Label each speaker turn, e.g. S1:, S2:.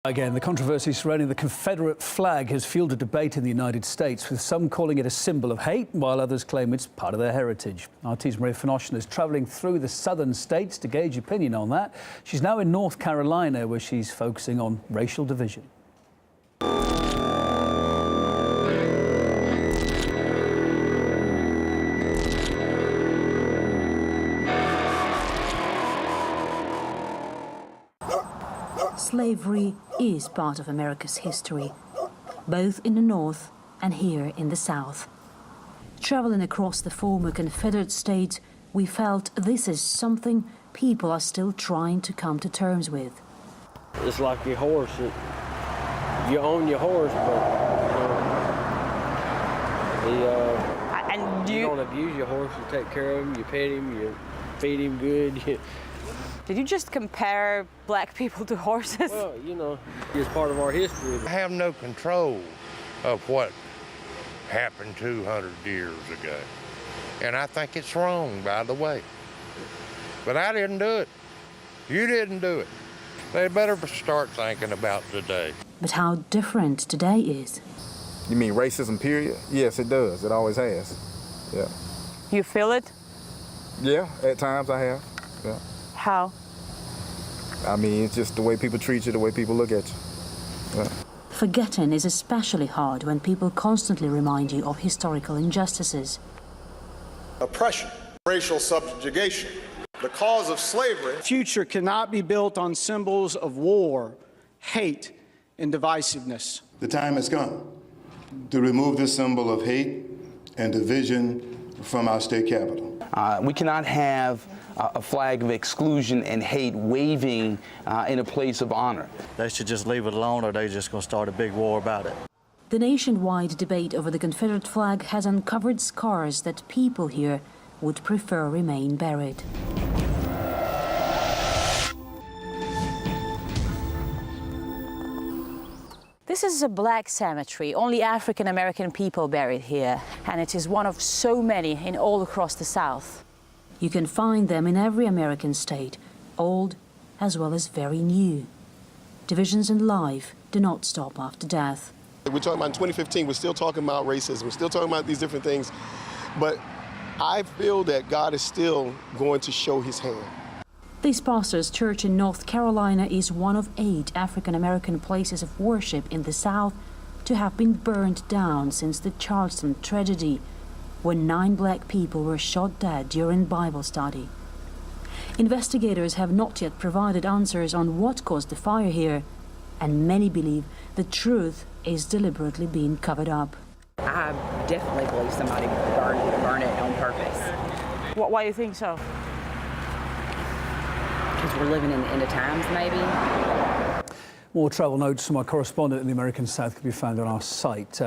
S1: Again, the controversy surrounding the Confederate flag has fueled a debate in the United States, with some calling it a symbol of hate, while others claim it's part of their heritage. RT's Maria Finoshin is travelling through the southern states to gauge opinion on that. She's now in North Carolina, where she's focusing on racial division.
S2: Slavery is part of America's history, both in the North and here in the South. Traveling across the former Confederate states, we felt this is something people are still trying to come to terms with.
S3: It's like your horse. You own your horse, but you don't abuse your horse. You take care of him, you pet him, you feed him good.
S4: Did you just compare black people to horses?
S3: Well, you know, it's part of our history.
S5: I have no control of what happened 200 years ago. And I think it's wrong, by the way. But I didn't do it. You didn't do it. They better start thinking about today.
S2: But how different today is.
S6: You mean racism, period? Yes, it does. It always has. Yeah.
S4: You feel it?
S6: Yeah, at times I have. Yeah.
S4: How?
S6: I mean, it's just the way people treat you, the way people look at you. Yeah.
S2: Forgetting is especially hard when people constantly remind you of historical injustices.
S7: Oppression, racial subjugation, the cause of slavery.
S8: The future cannot be built on symbols of war, hate, and divisiveness.
S9: The time has come to remove this symbol of hate and division from our state capitol.
S10: We cannot have a flag of exclusion and hate waving in a place of honor.
S11: They should just leave it alone, or they're just going to start a big war about it.
S2: The nationwide debate over the Confederate flag has uncovered scars that people here would prefer remain buried.
S4: This is a black cemetery, only African American people buried here, and it is one of so many in all across the South.
S2: You can find them in every American state, old as well as very new. Divisions in life do not stop after death.
S7: We're talking about in 2015, we're still talking about racism, we're still talking about these different things, but I feel that God is still going to show his hand.
S2: This pastor's church in North Carolina is one of 8 African-American places of worship in the South to have been burned down since the Charleston tragedy, when 9 black people were shot dead during Bible study. Investigators have not yet provided answers on what caused the fire here, and many believe the truth is deliberately being covered up.
S12: I definitely believe somebody burned it on purpose.
S4: Why do you think so?
S12: Because we're living in the end of times, maybe.
S1: More travel notes from our correspondent in the American South can be found on our site.